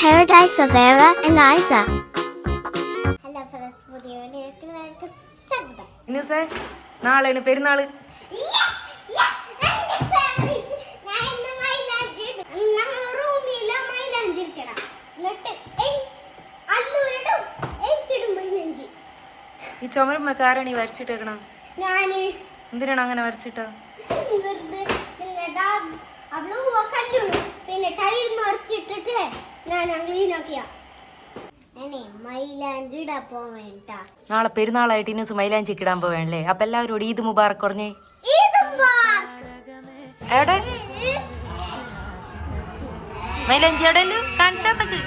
paradise of Vera and Isa. Hello friends, പുതിയ വീഡിയോയിലേക്ക് സ്വാഗതം. ഇന്നസേ നാളെയാണ് പെരുന്നാള്. ഈ ചുമരുമ്മക്ക് ആരാണ് ഈ വരച്ചിട്ടേക്കണം? എന്തിനാണ് അങ്ങനെ വരച്ചിട്ടോ? പിന്നെ ടൈൽ മറിച്ചിട്ടിട്ട് ഞാൻ ക്ലീനാക്കിയ മൈലാഞ്ചി ഇടാൻ പോവേണ്ട. നാളെ പെരുന്നാളായിട്ട് ഇന്നസ് മൈലാഞ്ചി ഇടാൻ പോവേണല്ലേ? അപ്പൊ എല്ലാവരോട് ഈദ് മുബാറക് പറഞ്ഞേ. എവിടെ മൈലാഞ്ചി? എവിടെ കാണിച്ചാത്തക്ക്